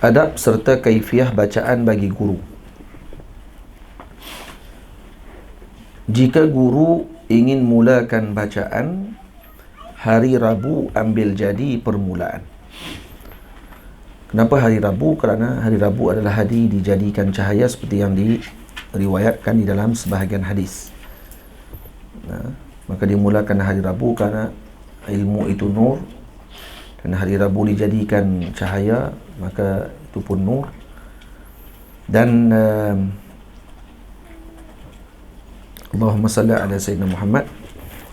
Adab serta kaifiah bacaan bagi guru. Jika guru ingin mulakan bacaan, hari Rabu ambil jadi permulaan. Kenapa hari Rabu? Kerana hari Rabu adalah hari dijadikan cahaya seperti yang diriwayatkan di dalam sebahagian hadis. Maka dimulakan hari Rabu kerana ilmu itu nur, dan hari Rabu dijadikan cahaya, maka itu pun nur. Dan Allahumma salli ala Sayyidina Muhammad.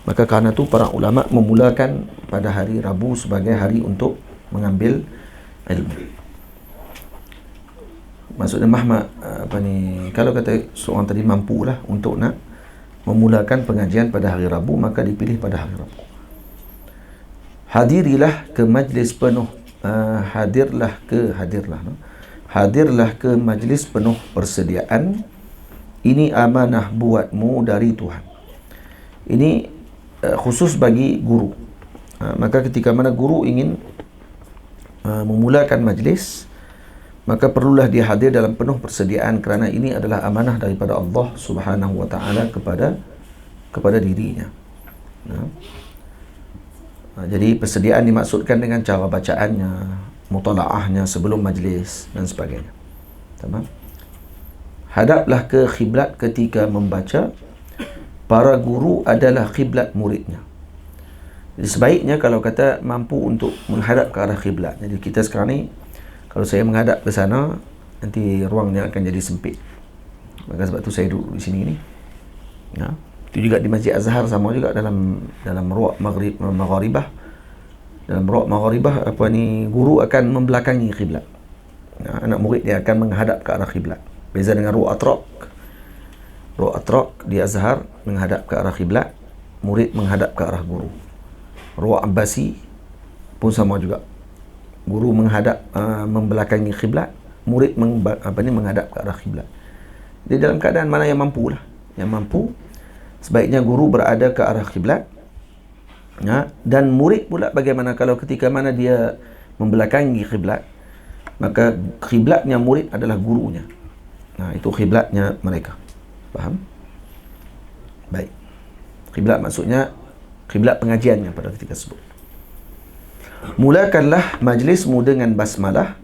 Maka kerana itu para ulama memulakan pada hari Rabu sebagai hari untuk mengambil ilmu. Maksudnya kalau kata seorang tadi mampulah untuk nak memulakan pengajian pada hari Rabu, maka dipilih pada hari Rabu. Hadirilah ke majlis penuh hadirlah ke majlis penuh persediaan. Ini amanah buatmu dari Tuhan. Ini khusus bagi guru. Maka ketika mana guru ingin memulakan majlis, maka perlulah dia hadir dalam penuh persediaan, kerana ini adalah amanah daripada Allah Subhanahu wa taala kepada dirinya. Jadi persediaan dimaksudkan dengan cara bacaannya, mutalaahnya sebelum majlis dan sebagainya. Tamam? Hadaplah ke khiblat ketika membaca. Para guru adalah khiblat muridnya. Jadi sebaiknya kalau kata mampu untuk menghadap ke arah khiblat. Jadi kita sekarang ni, kalau saya menghadap ke sana, nanti ruangnya akan jadi sempit. Maka sebab tu saya duduk di sini ni. Itu juga di Masjid Azhar sama juga dalam ruang maghribah. Dalam ruang maghribah guru akan membelakangi khiblat. Anak murid dia akan menghadap ke arah khiblat. Beza dengan ruang atraq. Ruang atraq di Azhar menghadap ke arah khiblat, murid menghadap ke arah guru. Ruang Abbasi pun sama juga. Guru menghadap membelakangi khiblat, murid menghadap ke arah khiblat. Di dalam keadaan mana yang mampu lah. Yang mampu, sebaiknya guru berada ke arah khiblat. Dan murid pula bagaimana kalau ketika mana dia membelakangi khiblat, maka khiblatnya murid adalah gurunya. Itu khiblatnya mereka. Faham? Baik. Khiblat maksudnya khiblat pengajiannya pada ketika tersebut. Mulakanlah majlismu dengan basmalah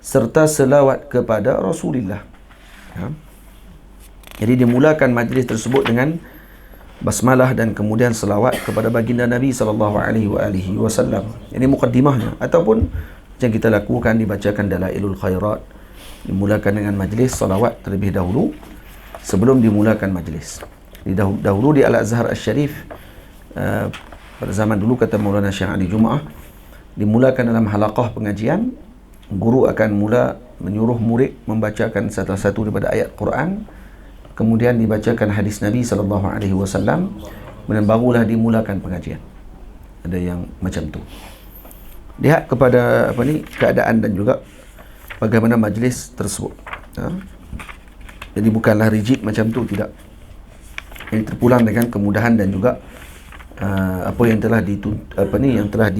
serta selawat kepada Rasulullah. Jadi dimulakan majlis tersebut dengan basmalah dan kemudian selawat kepada baginda Nabi sallallahu alaihi wasallam. Ini mukaddimahnya, ataupun yang kita lakukan dibacakan Dalailul Khairat, dimulakan dengan majlis salawat terlebih dahulu sebelum dimulakan majlis. Dahulu di Al-Azhar Al-Syarif, pada zaman dulu kata Maulana Syekh Ali Jumaah, dimulakan dalam halaqah pengajian, guru akan mula menyuruh murid membacakan satu-satu daripada ayat Quran, kemudian dibacakan hadis Nabi sallallahu alaihi wasallam, kemudian barulah dimulakan pengajian. Ada yang macam tu. Lihat kepada keadaan dan juga bagaimana majlis tersebut. Jadi bukanlah rigid macam tu, tidak. Ini terpulang dengan kemudahan dan juga apa yang telah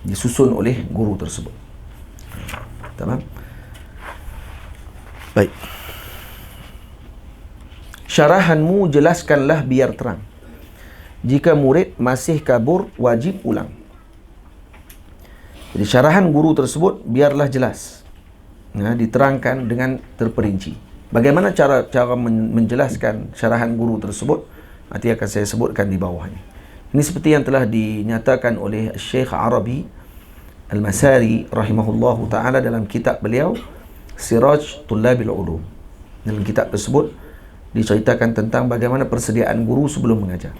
disusun oleh guru tersebut. Tamam? Baik. Syarahanmu jelaskanlah biar terang. Jika murid masih kabur, wajib ulang. Jadi syarahan guru tersebut biarlah jelas. Diterangkan dengan terperinci. Bagaimana cara menjelaskan syarahan guru tersebut? Nanti akan saya sebutkan di bawahnya. Ini seperti yang telah dinyatakan oleh Syekh Arabi Al-Masari rahimahullahu ta'ala dalam kitab beliau Siraj Tullabil Ulum. Dalam kitab tersebut diceritakan tentang bagaimana persediaan guru sebelum mengajar.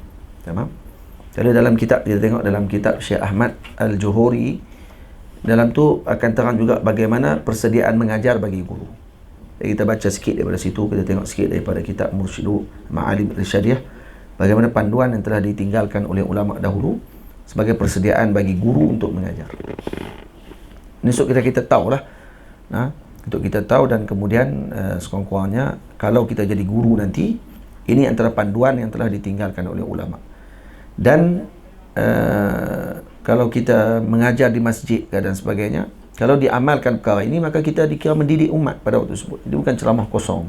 Tamam? Jadi dalam kitab, kita tengok dalam kitab Syekh Ahmad Al-Juhuri, dalam tu akan terang juga bagaimana persediaan mengajar bagi guru. Jadi kita baca sikit daripada situ, kita tengok sikit daripada kitab Mursyidu Ma'alim Irsyadiyah, bagaimana panduan yang telah ditinggalkan oleh ulama dahulu sebagai persediaan bagi guru untuk mengajar. Ini untuk kita tahulah. Untuk kita tahu, dan kemudian sekurang-kurangnya kalau kita jadi guru nanti, ini antara panduan yang telah ditinggalkan oleh ulama. Dan kalau kita mengajar di masjid dan sebagainya, Kalau diamalkan perkara ini, maka kita dikira mendidik umat pada waktu tersebut. Ini bukan ceramah kosong,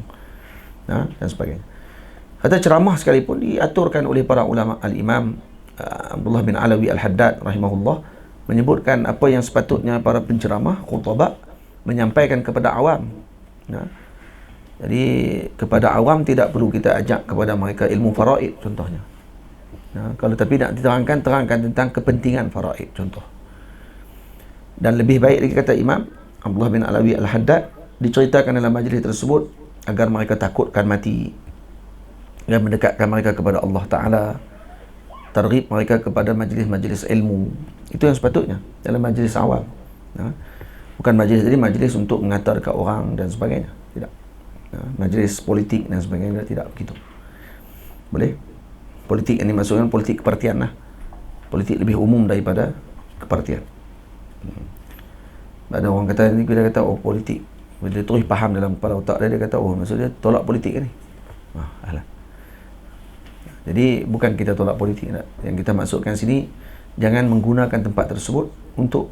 dan sebagainya. Kata ceramah sekalipun diaturkan oleh para ulama. Al-Imam Abdullah bin Alawi Al-Haddad rahimahullah menyebutkan apa yang sepatutnya para penceramah, khutbah menyampaikan kepada awam. Jadi kepada awam tidak perlu kita ajak kepada mereka ilmu faraid contohnya. Kalau tapi nak terangkan tentang kepentingan faraid contoh. Dan lebih baik lagi, kata Imam Abdullah bin Alawi Al-Haddad, diceritakan dalam majlis tersebut agar mereka takutkan mati dan mendekatkan mereka kepada Allah Ta'ala, targhib mereka kepada majlis-majlis ilmu. Itu yang sepatutnya dalam majlis awal. Bukan majlis jadi majlis untuk mengantarkan orang dan sebagainya, tidak. Majlis politik dan sebagainya, tidak begitu. Boleh? Politik yang dimaksudkan politik kepartian lah. Politik lebih umum daripada kepartian. Ada orang kata ni, kita kata politik, bila terus faham dalam kepala otak dia, dia kata maksud dia tolak politik kan ni. Alah. Jadi bukan kita tolak politik tak. Yang kita maksudkan sini, jangan menggunakan tempat tersebut untuk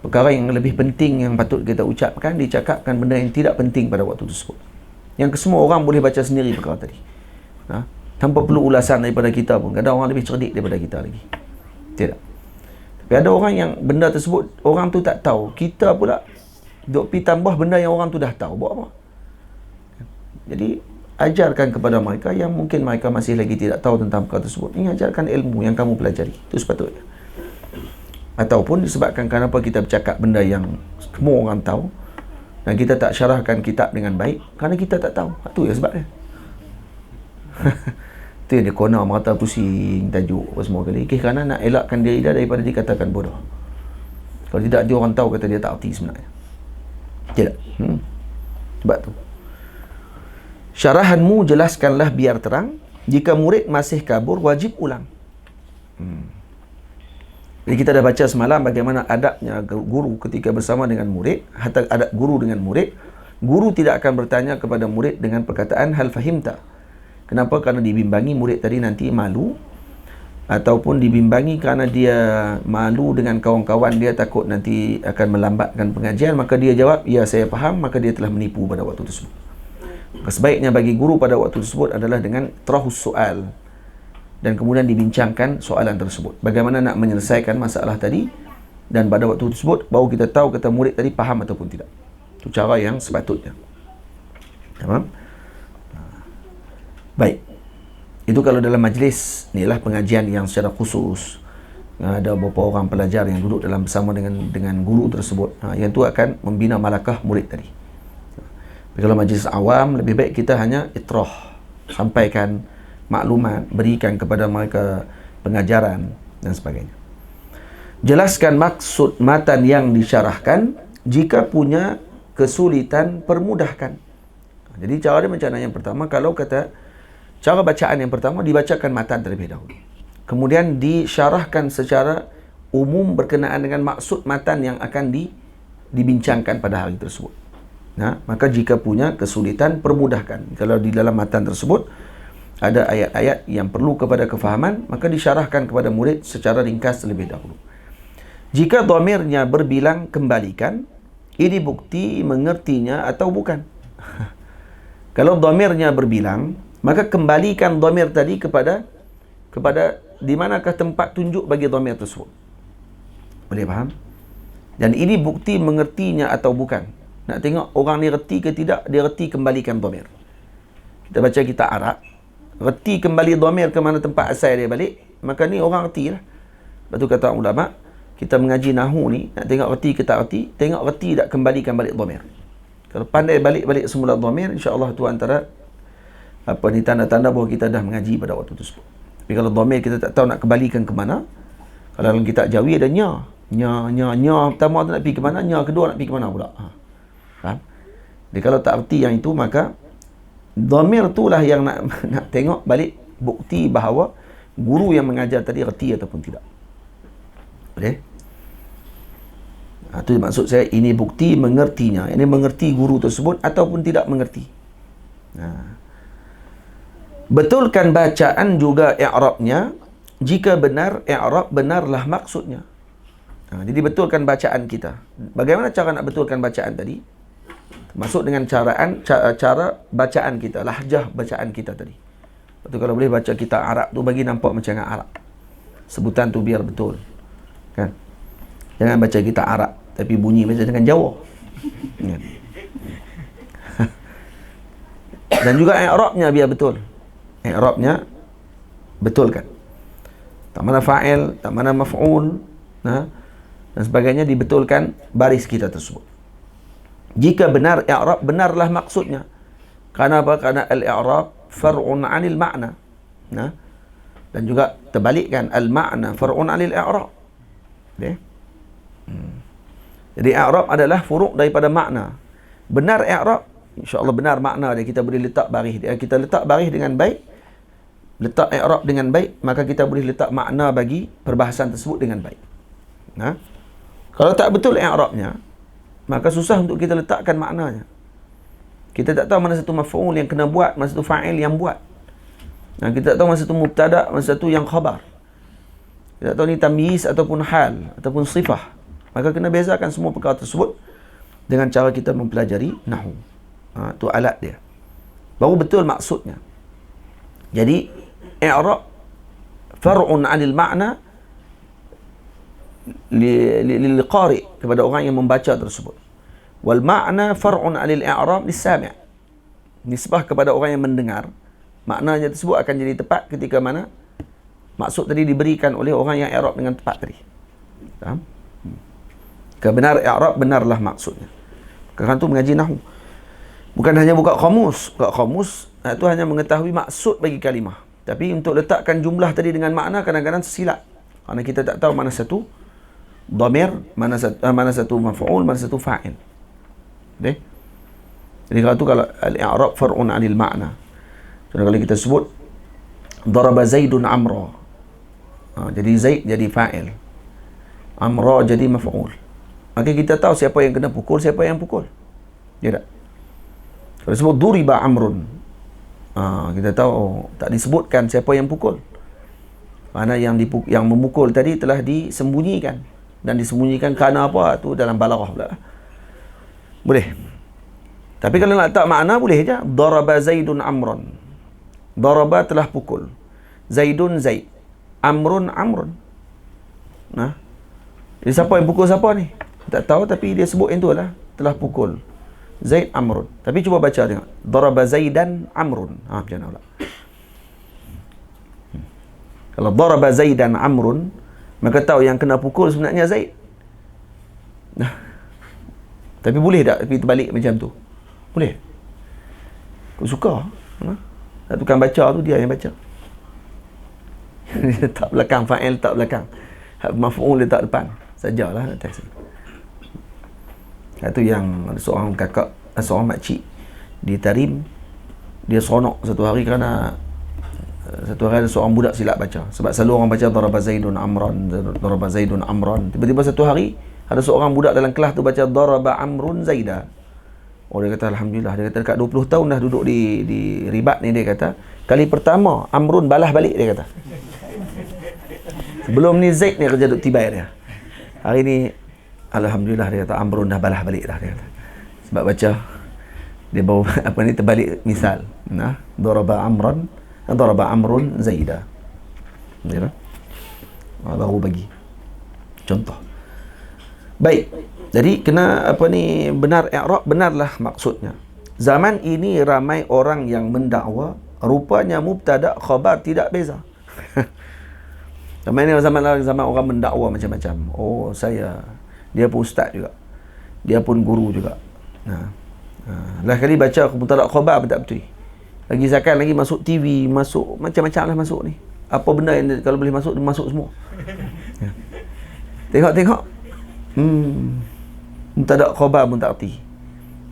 perkara yang lebih penting yang patut kita ucapkan, dicakapkan benda yang tidak penting pada waktu tersebut. Yang kesemua orang boleh baca sendiri perkara tadi. Tanpa perlu ulasan daripada kita pun. Kadang orang lebih cerdik daripada kita lagi. Tidak. Tapi ada orang yang benda tersebut orang tu tak tahu, kita pula duk pi tambah benda yang orang tu dah tahu. Buat apa? Jadi ajarkan kepada mereka yang mungkin mereka masih lagi tidak tahu tentang perkara tersebut. Ini ajarkan ilmu yang kamu pelajari. Itu sepatutnya. Ataupun disebabkan kenapa kita bercakap benda yang semua orang tahu dan kita tak syarahkan kitab dengan baik, kerana kita tak tahu. Itu ya sebabnya. Itu yang dia kona mata pusing tajuk apa semua kali. Kerana nak elakkan diri dia daripada dikatakan bodoh. Kalau tidak, dia orang tahu kata dia tak erti sebenarnya. Tidak. Sebab tu, syarahanmu jelaskanlah biar terang. Jika murid masih kabur, wajib ulang. Jadi kita dah baca semalam bagaimana adabnya guru ketika bersama dengan murid. Hatta adab guru dengan murid, guru tidak akan bertanya kepada murid dengan perkataan hal fahimta. Kenapa? Kerana dibimbangi murid tadi nanti malu, ataupun dibimbangi kerana dia malu dengan kawan-kawan dia, takut nanti akan melambatkan pengajian. Maka dia jawab, ya saya faham, maka dia telah menipu pada waktu tersebut. Sebaiknya bagi guru pada waktu tersebut adalah dengan terahus soal, dan kemudian dibincangkan soalan tersebut, bagaimana nak menyelesaikan masalah tadi, dan pada waktu tersebut baru kita tahu kata murid tadi faham ataupun tidak. Itu cara yang sepatutnya. Tamam? Baik. Itu kalau dalam majlis, inilah pengajian yang secara khusus. Ada beberapa orang pelajar yang duduk dalam bersama dengan guru tersebut. Yang itu akan membina malakah murid tadi. Tapi kalau majlis awam, lebih baik kita hanya itrah, sampaikan maklumat, berikan kepada mereka pengajaran dan sebagainya. Jelaskan maksud matan yang disyarahkan. Jika punya kesulitan, permudahkan. Jadi cara dia macam mana? Yang pertama, kalau kata cara bacaan yang pertama, dibacakan matan terlebih dahulu, kemudian disyarahkan secara umum berkenaan dengan maksud matan yang akan dibincangkan pada hari tersebut. Maka jika punya kesulitan, permudahkan. Kalau di dalam matan tersebut ada ayat-ayat yang perlu kepada kefahaman, maka disyarahkan kepada murid secara ringkas terlebih dahulu. Jika dhamirnya berbilang, kembalikan. Ini bukti mengertinya atau bukan. Kalau dhamirnya berbilang, maka kembalikan dhamir tadi kepada di manakah tempat tunjuk bagi dhamir tersebut. Boleh faham? Dan ini bukti mengertinya atau bukan. Nak tengok orang ni reti ke tidak, dia reti, kembalikan dhamir. Kita baca kitab Arab, reti kembali dhamir ke mana tempat asal dia balik, maka ni orang reti lah. Lepas tu kata ulama, kita mengaji nahu ni, nak tengok reti ke tak reti, tengok reti tak kembalikan balik dhamir. Kalau pandai balik semula dhamir, insya-Allah tu antara tanda-tanda bahawa kita dah mengaji pada waktu tersebut. Tapi kalau dhamir kita tak tahu nak kembalikan ke mana, kalau dalam kitab Jawi ada nya pertama tu nak pergi ke mana, nya kedua nak pergi ke mana pula. Faham? Jadi kalau tak erti yang itu, maka dhamir itulah yang nak tengok balik bukti bahawa guru yang mengajar tadi erti ataupun tidak. Boleh? Itu maksud saya, ini bukti mengertinya. Ini mengerti guru tersebut ataupun tidak mengerti. Betulkan bacaan juga i'rabnya. Jika benar i'rab, benarlah maksudnya. Jadi betulkan bacaan kita. Bagaimana cara nak betulkan bacaan tadi? Masuk dengan cara bacaan kita, lahjah bacaan kita tadi. Lepas tu kalau boleh baca kita Arab tu bagi nampak macam Arab. Sebutan tu biar betul. Kan? Jangan baca kita Arab tapi bunyi macam dengan Jawa. Kan? Dan juga i'rabnya biar betul. I'rabnya betulkan. Tak mana fa'il, tak mana maf'ul, dan sebagainya, dibetulkan baris kita tersebut. Jika benar i'rab, benarlah maksudnya. Karena apa? Karena al-i'rab far'un 'anil ma'na. Dan juga terbalikkan, al-ma'na far'un 'anil i'rab. Okay? Jadi i'rab adalah furu' daripada makna. Benar i'rab, insya-Allah benar makna dia, kita boleh letak baris dia. Kita letak baris dengan baik, letak i'rab dengan baik, maka kita boleh letak makna bagi perbahasan tersebut dengan baik. Kalau tak betul i'rabnya, maka susah untuk kita letakkan maknanya. Kita tak tahu mana satu maf'ul yang kena buat, mana satu fa'il yang buat. Kita tak tahu mana satu mubtada', mana satu yang khabar. Kita tak tahu ni tamyiz ataupun hal ataupun sifah. Maka kena bezakan semua perkara tersebut dengan cara kita mempelajari nahwu. Itu alat dia. Baru betul maksudnya. Jadi i'rab far'un 'anil ma'na lil qari', kepada orang yang membaca tersebut. Wal ma'na far'un 'anil i'rab lis-sami'. Nisbah kepada orang yang mendengar, maknanya tersebut akan jadi tepat ketika mana maksud tadi diberikan oleh orang yang i'rab dengan tepat tadi. Faham? Kebenar i'rab, benarlah maksudnya. Kerana tu mengaji nahwu bukan hanya buka kamus. Buka kamus itu hanya mengetahui maksud bagi kalimah. Tapi untuk letakkan jumlah tadi dengan makna kadang-kadang tersilap. Kerana kita tak tahu mana satu dhamir, mana satu maf'ul, mana satu fa'il. Okay? Jadi kalau al-i'rab far'un 'anil ma'na. Jadi kalau kita sebut daraba Zaidun Amra. Jadi Zaid jadi fa'il. Amra jadi maf'ul. Maka kita tahu siapa yang kena pukul, siapa yang pukul. Ya tak? Kalau sebut duriba Amrun, kita tahu tak disebutkan siapa yang pukul. Mana yang memukul tadi telah disembunyikan. Dan disembunyikan kerana apa? Tu dalam balaghah pula. Boleh. Tapi kalau nak letak makna boleh je. Daraba Zaidun Amrun. Daraba telah pukul. Zaidun Zaid. Amrun Amrun. Jadi siapa yang pukul siapa ni? Tak tahu, tapi dia sebut yang tu lah. Telah pukul Zaid Amrun. Tapi cuba baca tengok. Daraba Zaidan Amrun. Macam mana pula? Kalau daraba Zaidan Amrun, maka tahu yang kena pukul sebenarnya Zaid. Tapi boleh tak tapi terbalik macam tu? Boleh. Kau suka? Tukang baca tu dia yang baca. Letak belakang, fa'il letak belakang, maf'ul letak depan. Sajalah atas. Itu yang ada seorang kakak, seorang makcik di Tarim, dia seronok satu hari kerana ada seorang budak silap baca. Sebab selalu orang baca daraba Zaidun Amran, daraba Zaidun Amran. Tiba-tiba satu hari ada seorang budak dalam kelas tu baca daraba Amrun Zaida. Oh, dia kata alhamdulillah, dia kata dekat 20 tahun dah duduk di ribat ni, dia kata kali pertama Amrun balas balik, dia kata. Sebelum ni Zaid ni kerja duk tibai dia. Hari ni alhamdulillah, dia kata Amrun dah balas balik dah, dia kata. Sebab baca dia bawa terbalik misal. Daraba Amran, daraba Amrun Zaida. Ya. Baru bagi contoh. Baik. Jadi kena benar i'rab, benarlah maksudnya. Zaman ini ramai orang yang mendakwa rupanya mubtada khabar tidak beza. Zaman orang mendakwa macam-macam. Oh, dia pun ustaz juga. Dia pun guru juga. Lah kali baca mubtada khabar tak betul. Lagi zakat lagi masuk TV, masuk macam-macam lah masuk ni. Apa benda yang kalau boleh masuk, dia masuk semua. Tengok. Mubtada khabar pun tak erti.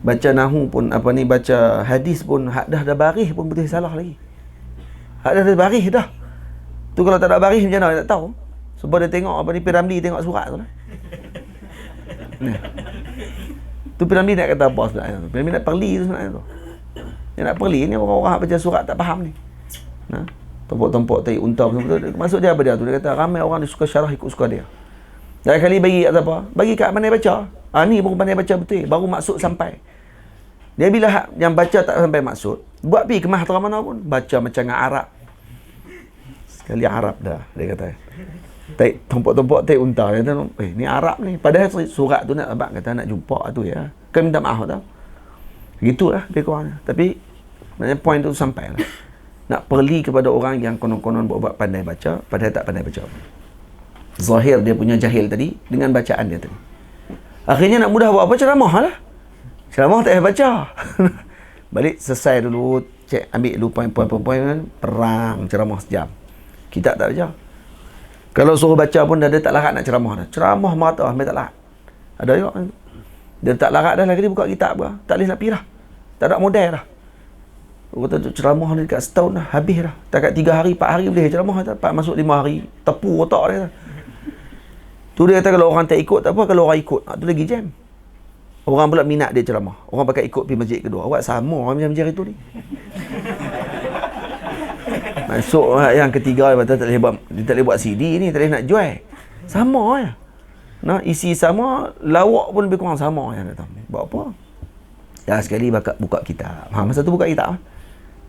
Baca nahwu pun baca hadis pun dah baris pun boleh salah lagi. Dah baris dah. Tu kalau tak ada baris macam mana tak tahu. Sebab dia tengok Piramli tengok surat tu lah. Tu Piramli nak kata apa sebenarnya tu? Piramli nak perli tu sebenarnya tu. Dia nak perli ni orang-orang baca surat tak faham ni. Tompok-tompok tai unta betul-betul. Maksud dia apa dia tu? Dia kata ramai orang dia suka syarah ikut suka dia. Dah kali bagi apa? Bagi kat pandai baca. Ni baru pandai baca betul. Baru maksud sampai. Dia bila yang baca tak sampai maksud, buat pergi kemah terang mana pun. Baca macam Arab. Sekali Arab dah, dia kata. Tak tumpuk-tumpuk tak unta. Dia kata, ni Arab ni. Padahal surat tu nak abang kata nak jumpa tu ya. Kan minta maaf tau. Gitulah dia kurang. Tapi maknanya point tu sampai lah. Nak perli kepada orang yang konon-konon buat pandai baca, padahal tak pandai baca. Zahir dia punya jahil tadi dengan bacaan dia tadi. Akhirnya nak mudah buat apa? Ceramah lah. Ceramah tak payah baca. Balik selesai dulu, cek ambil dulu poin-poin, perang ceramah sejam. Kita tak baca. Kalau suruh baca pun dah dia tak larat nak ceramah dah. Ceramah mata ambil tak larat. Ada juga. Dia tak larat dah lagi dia buka kitab dah. Tak boleh nak pergi dah. Tak ada modal dah. Kata ceramah ni dekat setahun dah habis dah. Dekat 3 hari 4 hari boleh ceramah dah. Masuk 5 hari tepu otak dia dah. Tu dia kata kalau orang tak ikut tak apa, kalau orang ikut tu lagi jam. Orang pula minat dia ceramah. Orang pakai ikut pergi masjid kedua. Awak sama orang macam itu ni. Masuk yang ketiga dia tak boleh buat CD ni, tak boleh nak jual. Sama ya. Nah, isi sama, lawak pun lebih kurang sama yang datang. Buat apa? Ya sekali buka kitab. Masa tu buka kitab.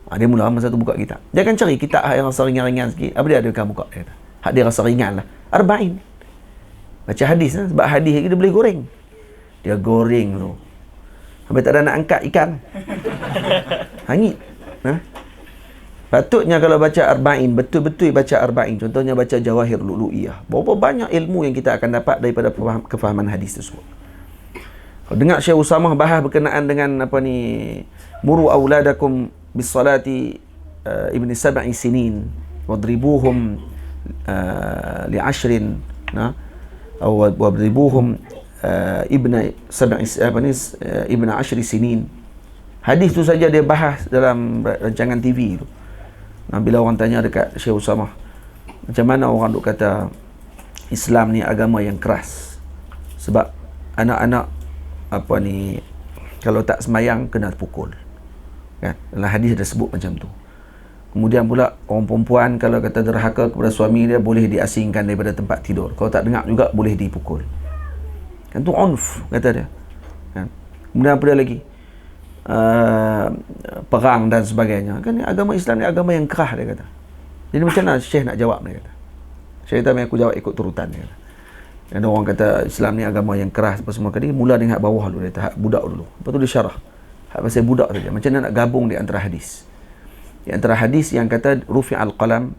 Dia mula masa tu buka kitab. Dia akan cari kitab yang rasa ringan-ringan sikit. Apa dia akan buka dia kata. Hak dia rasa ringan lah. Arba'in. Baca hadis lah. Sebab hadis lagi dia boleh goreng. Dia goreng tu. Sampai tak ada nak angkat ikan. Hangit. Patutnya kalau baca arba'in, betul-betul baca arba'in. Contohnya baca Jawahir Lu'lu'iyah. Berapa banyak ilmu yang kita akan dapat daripada kefahaman hadis tersebut. Kalau dengar Syekh Usamah bahas berkenaan dengan muru auladakum bis salati ibni sab'i sinin wadribuhum li ashrin wadribuhum ibna ashri sinin. Hadis tu saja dia bahas dalam rancangan TV tu. Bila orang tanya dekat Syekh Usamah, macam mana orang duk kata Islam ni agama yang keras, sebab anak-anak kalau tak semayang kena pukul kan? Dalam hadis ada sebut macam tu. Kemudian pula orang perempuan kalau kata derhaka kepada suami dia boleh diasingkan daripada tempat tidur. Kalau tak dengar juga boleh dipukul. Kan tu unf kata dia. Kan? Kemudian apa dia lagi? Perang dan sebagainya. Kan agama Islam ni agama yang kerah dia kata. Jadi macam mana Syekh nak jawab dia kata? Syekh kata aku jawab ikut turutan dia kata. Ada orang kata Islam ni agama yang keras apa semua kali, mula dengan hak bawah dulu, dia hak budak dulu. Lepas tu dia syarah. Hak pasal budak saja. Macam mana nak gabung di antara hadis. Di antara hadis yang kata rufi'al qalam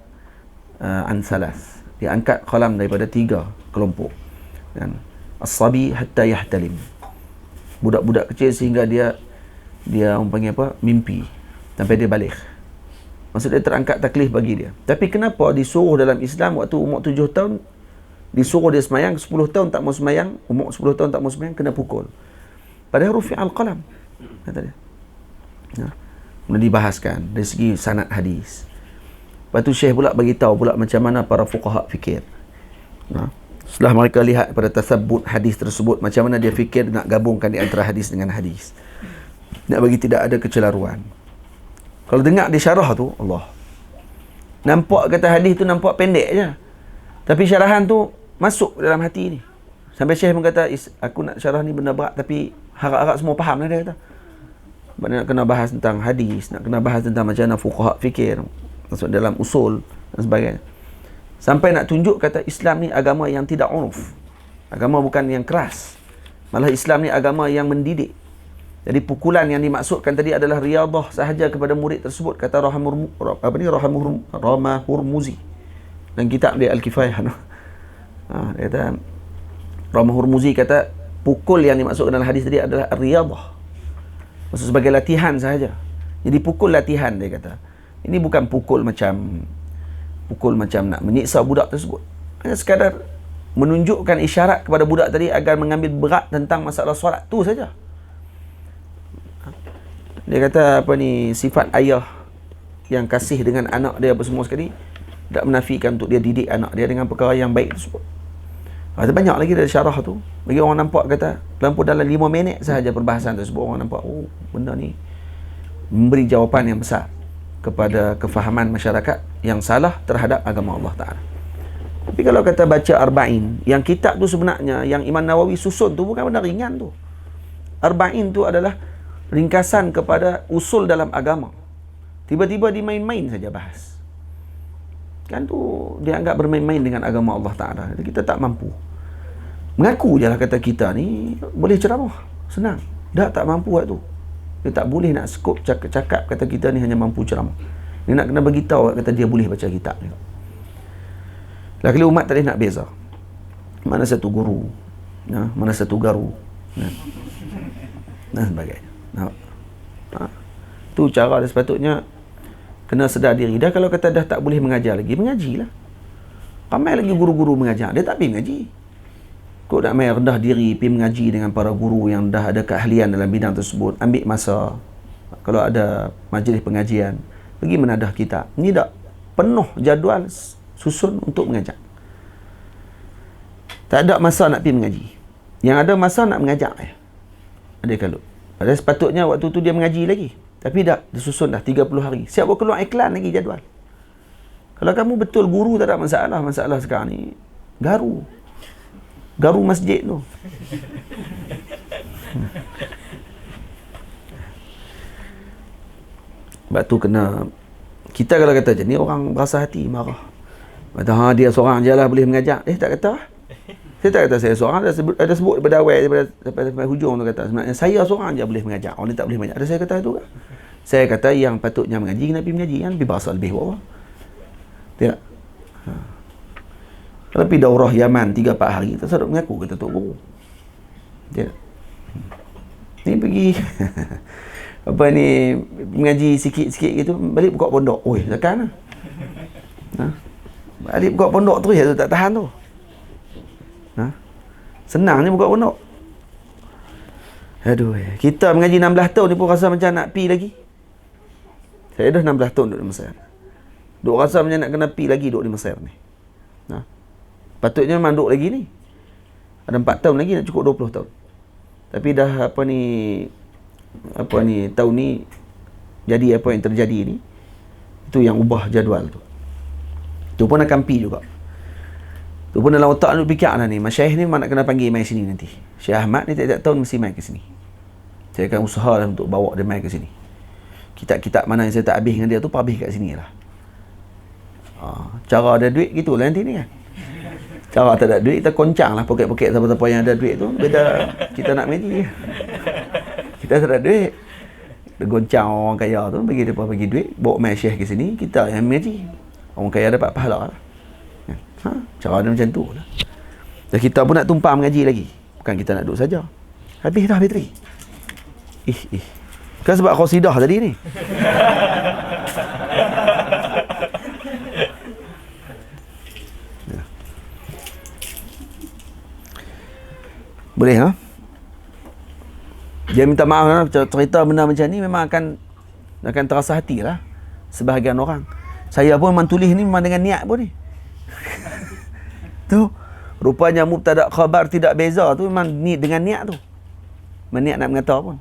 an salas. Dia angkat qalam daripada 3 kelompok. Dan as-sabi hatta yahtalim. Budak-budak kecil sehingga dia orang panggil apa? Mimpi sampai dia balik. Maksudnya terangkat taklif bagi dia. Tapi kenapa disuruh dalam Islam waktu umur 7 tahun disuruh dia semayang, 10 tahun tak mau semayang, umur 10 tahun tak mau semayang, kena pukul. Padahal rufi'al qalam kata dia. Kemudian dibahaskan dari segi sanad hadis. Lepas tu Syekh pula bagi tahu pula macam mana para fuqaha fikir. Setelah mereka lihat pada tasabbut hadis tersebut, macam mana dia fikir nak gabungkan di antara hadis dengan hadis. Nak bagi tidak ada kecelaruan. Kalau dengar di syarah tu, Allah. Nampak kata hadis tu nampak pendek je. Tapi syarahan tu masuk dalam hati ni. Sampai Syekh pun kata, aku nak syarah ni benda berat tapi harap-harap semua faham lah dia kata. Sebab nak kena bahas tentang hadis, nak kena bahas tentang macam mana fuqaha fikir, masuk dalam usul dan sebagainya. Sampai nak tunjuk kata Islam ni agama yang tidak uruf. Agama bukan yang keras. Malah Islam ni agama yang mendidik. Jadi pukulan yang dimaksudkan tadi adalah riyadah sahaja kepada murid tersebut, kata Rama Hurmuzi. Dan kitab dia Al-Kifayah. Dia kata Rama Hurmuzi kata pukul yang dimaksudkan dalam hadis tadi adalah riyadah. Maksud sebagai latihan sahaja. Jadi pukul latihan dia kata. Ini bukan pukul macam nak menyiksa budak tersebut. Hanya sekadar menunjukkan isyarat kepada budak tadi agar mengambil berat tentang masalah solat tu saja. Dia kata sifat ayah yang kasih dengan anak dia apa semua sekali tak menafikan untuk dia didik anak dia dengan perkara yang baik tersebut. Ada banyak lagi dari syarah tu. Bagi orang nampak kata lampu dalam 5 minit sahaja perbahasan tersebut, orang nampak benda ni memberi jawapan yang besar kepada kefahaman masyarakat yang salah terhadap agama Allah Ta'ala. Tapi kalau kata baca Arba'in, yang kitab tu sebenarnya yang Imam Nawawi susun tu bukan benda ringan tu. Arba'in tu adalah ringkasan kepada usul dalam agama. Tiba-tiba dimain-main saja bahas. Kan tu dia anggap bermain-main dengan agama Allah Ta'ala. Jadi kita tak mampu. Mengaku je lah kata kita ni boleh ceramah. Senang. Dah tak mampu buat tu. Dia tak boleh nak skop cakap kata kita ni hanya mampu ceramah. Dia nak kena beritahu kata dia boleh baca kitab ni. Lagi umat tak boleh nak beza. Mana satu guru, mana satu garu, dan sebagainya. Tu cara dia sepatutnya kena sedar diri. Dah kalau kata dah tak boleh mengajar lagi, mengajilah. Ramai lagi guru-guru mengajar, dia tak pergi mengaji. Kau nak main rendah diri, pergi mengaji dengan para guru yang dah ada keahlian dalam bidang tersebut. Ambil masa, kalau ada majlis pengajian, pergi menadah kitab. Ni dah penuh jadual susun untuk mengajar. Tak ada masa nak pergi mengaji. Yang ada masa nak mengajar. Ada kalau. Padahal sepatutnya waktu tu dia mengaji lagi. Tapi dah disusun dah 30 hari. Siap buat keluar iklan lagi jadual. Kalau kamu betul guru tak ada masalah. Masalah sekarang ni garu. Garu masjid tu. Sebab tu kena, kita kalau kata je ni orang berasa hati marah. Kata dia seorang je lah boleh mengajar. Tak kata. Saya tak kata saya seorang. Ada sebut daripada awal sampai hujung tu kata sebenarnya saya seorang je boleh mengajar. Orang ni tak boleh mengajar. Ada saya kata itu kan. Saya kata yang patutnya mengaji kena pergi mengaji kan. Lebih bahasa lebih bawah. Tidak. Kalau pergi daurah Yaman 3-4 hari tak sedap mengaku kata Tok Guru. Tidak. Ni pergi apa ni mengaji sikit-sikit gitu balik buka pondok. Oi takkan lah. Balik buka pondok tu ya tak tahan tu. Senang je buka pondok. Aduh, kita mengaji 16 tahun ni pun rasa macam nak pi lagi. Saya dah 16 tahun duduk di Mesir. Duk rasa macam nak kena pi lagi duduk di Mesir ni. Patutnya memang duduk lagi ni. Ada 4 tahun lagi nak cukup 20 tahun. Tapi dah apa ni tahun ni jadi apa yang terjadi ni. Itu yang ubah jadual tu. Tu pun akan pi juga. Tu pun dalam otak duk fikir lah ni, masyaikh ni memang nak kena panggil mai sini nanti. Syekh Ahmad ni tiap-tiap tahun mesti mai ke sini. Saya akan usaha lah untuk bawa dia mai ke sini. Kitab-kitab mana yang saya tak habis dengan dia tu habis kat sini lah. Cara ada duit gitu lah nanti ni kan. Cara tak ada duit kita koncang lah poket-poket siapa-siapa yang ada duit tu. Beda kita nak mengaji. Kita tak ada duit. Dia goncang orang kaya tu bagi depa bagi duit, bawa mai syekh ke sini, kita yang mengaji. Orang kaya dapat pahala lah. Cara dia macam tu lah. Dan kita pun nak tumpah mengaji lagi. Bukan kita nak duduk saja. Habis dah bateri. Kan sebab qasidah tadi ni. Boleh Dia minta maaf cerita benda macam ni memang akan terasa hati lah sebahagian orang. Saya pun memang tulis ni memang dengan niat pun ni. Tu rupanya mubtada khabar tidak beza tu memang ni dengan niat tu. Niat nak mengata pun.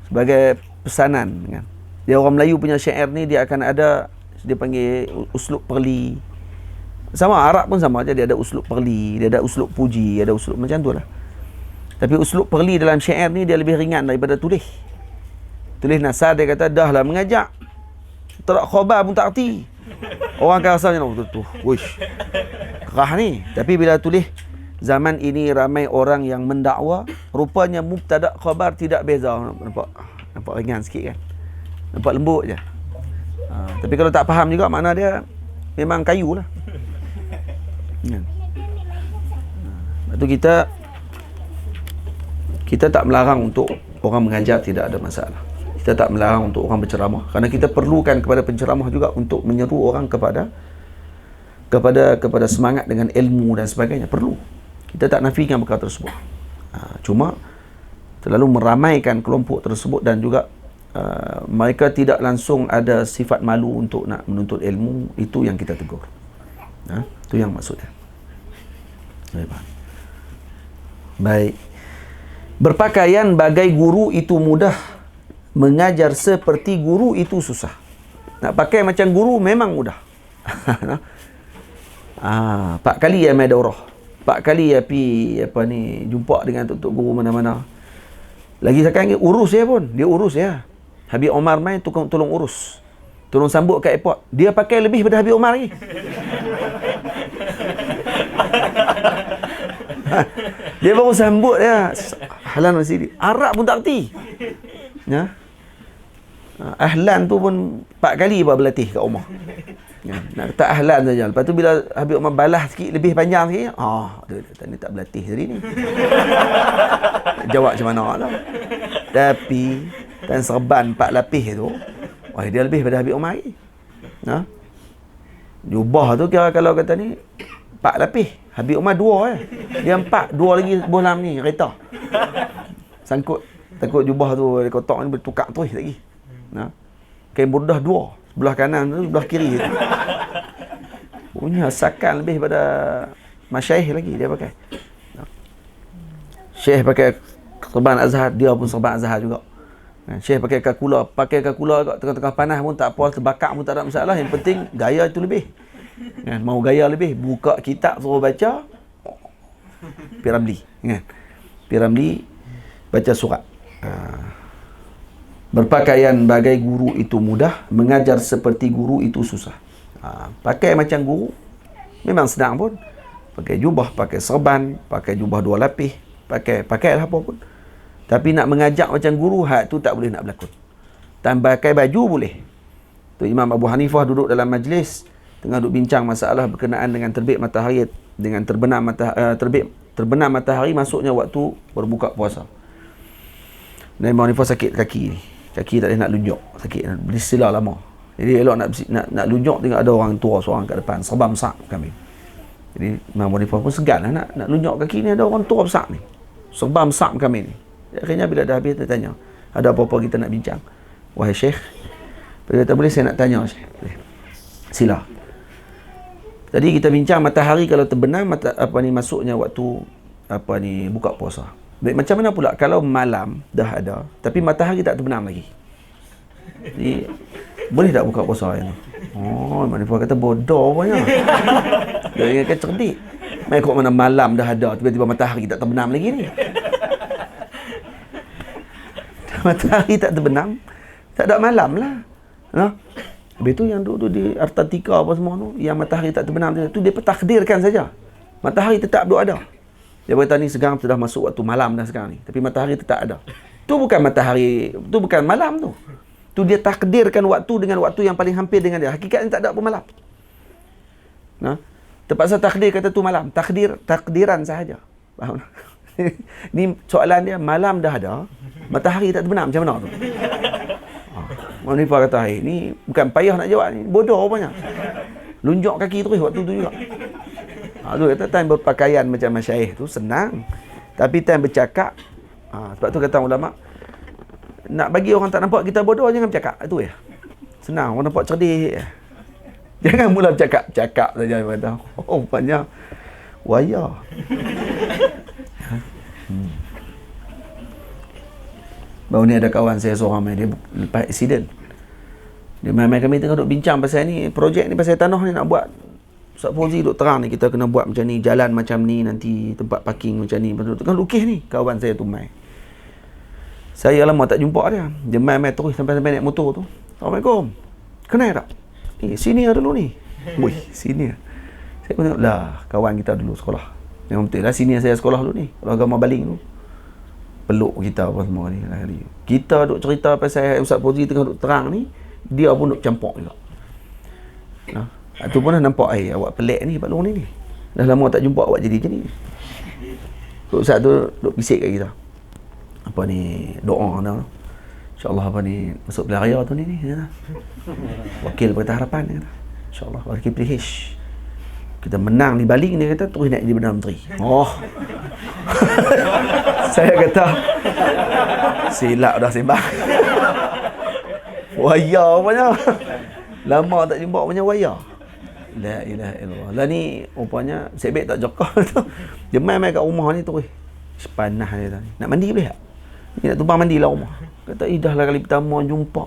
Sebagai pesanan kan. Dia orang Melayu punya syair ni dia akan ada dia panggil uslub perli. Sama Arab pun sama aja, dia ada uslub perli, dia ada uslub puji, ada uslub macam tu lah. Tapi uslub perli dalam syair ni dia lebih ringan daripada tulis. Tulis nasar dia kata dah lah mengajak. Tak khabar pun tak erti. Orang akan rasa macam tu. Wish. Kerah ni. Tapi bila tulis zaman ini ramai orang yang mendakwa, rupanya mubtada khabar tidak beza. Nampak ringan sikit kan. Nampak lembut je. Tapi kalau tak faham juga makna dia memang kayu lah. Lepas tu kita tak melarang untuk orang mengajar, tidak ada masalah. Kita tak melarang untuk orang berceramah, kerana kita perlukan kepada penceramah juga untuk menyeru orang kepada semangat dengan ilmu dan sebagainya. Perlu. Kita tak nafikan perkara tersebut. Cuma terlalu meramaikan kelompok tersebut dan juga mereka tidak langsung ada sifat malu untuk nak menuntut ilmu, itu yang kita tegur. Itu yang maksudnya. Baik. Berpakaian bagai guru itu mudah, mengajar seperti guru itu susah. Nak pakai macam guru memang mudah. 4 kali ya mai daurah. 4 kali ya pi jumpa dengan tok guru mana-mana. Lagi sekarang ni urus dia pun. Dia urus ya. Habib Omar mai tolong urus. Tolong sambut kat airport. Dia pakai lebih daripada Habib Omar lagi. Dia baru sambut dia. Ahlan Sidi. Arab pun tak erti. Ya. Ahlan tu pun 4 kali buat berlatih kat rumah. Ya, nak kata ahlan saja. Lepas tu bila Habib Omar balas sikit lebih panjang sikit, dia tak berlatih tadi ni. Jawab macam mana lah. Tapi dan serban 4 lapis tu, dia lebih pada Habib Omar lagi. Ha? Jubah tu kira kalau kata ni 4 lapis, Habib Omar 2 eh. Dia 4, 2 lagi bolam ni kereta. Sangkut takut jubah tu kotak ni bertukar terus lagi. Ha? Kain burdah 2. Sebelah kanan tu, sebelah kiri tu. Punya sakan lebih pada masyaikh lagi dia pakai. Syekh pakai serban Azhar, dia pun serban Azhar juga. Syekh pakai kakula kat tengah-tengah panas pun tak apa, terbakar pun tak ada masalah. Yang penting gaya itu lebih. Mau gaya lebih, buka kitab suruh baca Piramli, kan? Piramli baca surat. Berpakaian bagai guru itu mudah, mengajar seperti guru itu susah. Pakai macam guru memang senang pun. Pakai jubah, pakai serban, pakai jubah 2 lapis, pakailah apa pun. Tapi nak mengajak macam guru, hak tu tak boleh nak berlakon. Pakai baju boleh. Tu Imam Abu Hanifah duduk dalam majlis tengah duduk bincang masalah berkenaan dengan terbit matahari, dengan terbenam matahari masuknya waktu berbuka puasa. Dan Imam Hanifah sakit kaki ni. Kaki tak boleh nak lunjuk, sakit, bersilah lama. Jadi elok nak lunjuk, tengok ada orang tua seorang kat depan, serban besar kami. Jadi Imam Hanifah pun segan lah nak lunjuk kaki ni, ada orang tua besar ni, serban besar kami ni. Akhirnya bila dah habis, dia tanya, ada apa-apa kita nak bincang? Wahai Syekh, dia kata, boleh saya nak tanya Syekh? Sila. Tadi kita bincang matahari kalau terbenam, masuknya waktu buka puasa. Baik, macam mana pula kalau malam dah ada tapi matahari tak terbenam lagi? Jadi boleh tak buka puasa hari ni? Manifah kata bodoh banyak. Dia ingatkan cerdik. Mai kok mana malam dah ada tiba-tiba matahari tak terbenam lagi ni? Matahari tak terbenam, tak ada malam lah. Habis tu yang duduk di Antartika apa semua tu, yang matahari tak terbenam tu dia takdirkan saja. Matahari tetap duduk ada. Dia berkata ni sekarang sudah masuk waktu malam dah sekarang ni, tapi matahari tetap ada. Tu bukan matahari, tu bukan malam tu. Tu dia takdirkan waktu dengan waktu yang paling hampir dengan dia. Hakikatnya tak ada pun malam. Terpaksa takdir kata tu malam. Takdiran sahaja. Faham? Ni soalan dia, malam dah ada, matahari tak terbenam, macam mana tu? Manifah kata, ni bukan payah nak jawab ni, bodoh rupanya. Lunjuk kaki terus waktu tu juga. Tu kata time berpakaian macam masyaikh tu senang, tapi time bercakap, sebab tu kata ulama, nak bagi orang tak nampak kita bodoh, jangan bercakap. Itu ya. Senang, orang nampak cerdik. Jangan mula bercakap saja. Rupanya waya. Baru ni ada kawan saya seorang dia lepas accident. Dia main-main kami tengah duk bincang pasal ni, projek ni pasal tanah ni nak buat. Ustaz Fauzi duk terang ni, kita kena buat macam ni, jalan macam ni, nanti tempat parking macam ni. Tengah lukis ni, kawan saya tu main. Saya lama tak jumpa dia. Dia main-main terus sampai naik motor tu. Assalamualaikum. Kenal tak? Senior dulu ni. Wih, senior. Saya pun tengok, lah, kawan kita dulu sekolah. Yang betul lah, senior saya sekolah dulu ni. Kalau agama baling tu. Peluk kita apa semua ni. Kita duk cerita pasal Ustaz Fauzi tengah duk terang ni, dia pun duk campur juga. Tu pun dah nampak, awak pelik ni, Pak Long ni. Dah lama tak jumpa awak jadi macam ni. Ustaz tu duk bisik kat kita. Apa ni, doa dah. InsyaAllah masuk pilihan raya tu ni. Wakil Perintah Harapan ni kata. InsyaAllah, wakil PH. Kita menang di baling ni kata, terus naik jadi Perdana Menteri. Saya kata, silap dah sembang. Waya rupanya. Lama tak jumpa punya waya. La ilaha illallah. Lah ni rupanya sebab tak jokah tu. Dia main-main kat rumah ni terus. Panas dia tadi. Nak mandi boleh tak? Ni nak tumpang mandi lah rumah. Kata dah lah kali pertama jumpa.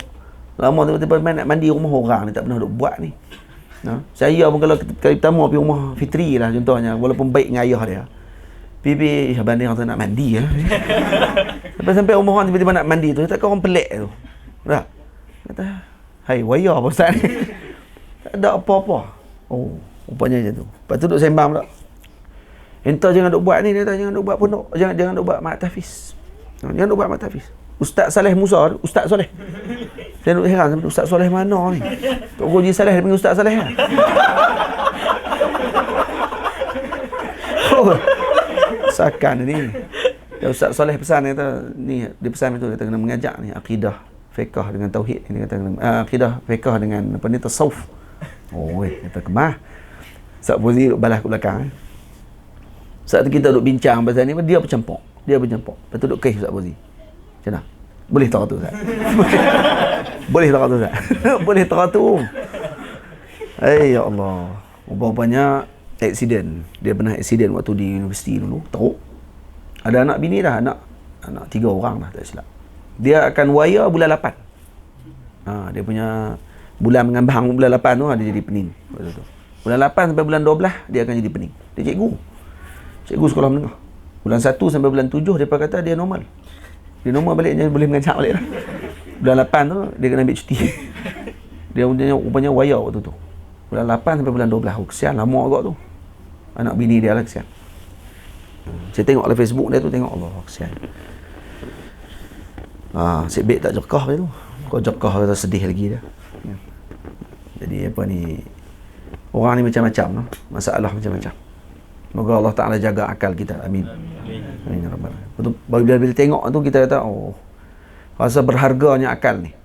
Lama tiba-tiba main nak mandi rumah orang ni tak pernah duk buat ni. Saya pun kalau kali pertama pergi rumah Fitri lah contohnya, walaupun baik dengan ayah dia, Bibi abang dia kata nak mandi ya. Sampai rumah orang tiba-tiba nak mandi tu, takkan orang pelik tu. Dah. Kata, "Hai, waya apa ustaz ni?" Tak ada apa-apa. Oh, rupanya macam tu. Lepas tu duk sembang pula. Entah jangan duk buat ni, dia kata jangan duk buat pondok, jangan duk buat mak tahfiz. Jangan duk buat mak tahfiz. Ustaz Saleh Musa, Ustaz Soleh. Saya duk heran sampai Ustaz Soleh mana ni? Tok Guru Ji Saleh dia panggil Ustaz Saleh lah. Oh, sakan ni. Ya, Ustaz Soleh pesan dia kata ni, dia pesan itu dia kata kena mengajak ni akidah fiqh dengan tauhid, dia kata akidah fiqh dengan apa ni tasawuf. Oh, kata kemah. Ustaz Fauzi duk balas ke belakang. Saat kita duk bincang pasal ni, dia bercampur. Lepas tu duk kais Ustaz Fauzi. Macam mana? Boleh teratur Ustaz? Boleh teratur Ustaz? Boleh teratur. Ya Allah. Rupanya aksiden. Dia pernah aksiden waktu di universiti dulu. Teruk. Ada anak bini dah. Anak 3 orang dah, tak silap. Dia akan waya bulan 8. Dia punya bulan mengambang bulan 8 tu dia jadi pening. Bulan 8 sampai bulan 12 dia akan jadi pening. Dia cikgu sekolah menengah. Bulan 1 sampai bulan 7 dia kata dia normal. Dia normal balik, dia boleh mengajak balik lah. Bulan 8 tu dia kena ambil cuti. Dia rupanya waya waktu tu. Bulan 8 sampai bulan 12. Oh, kesian lama agak tu. Anak bini dia lah kesian. Saya tengok lah Facebook dia tu, tengok Allah kesian. Asyik baik tak jekah dia tu. Kau jekah kata sedih lagi dia. Jadi apa ni, orang ni macam-macam, masalah macam-macam. Semoga Allah Ta'ala jaga akal kita. Amin. Amin. Betul. Bila tengok tu kita kata, oh, rasa berharganya akal ni.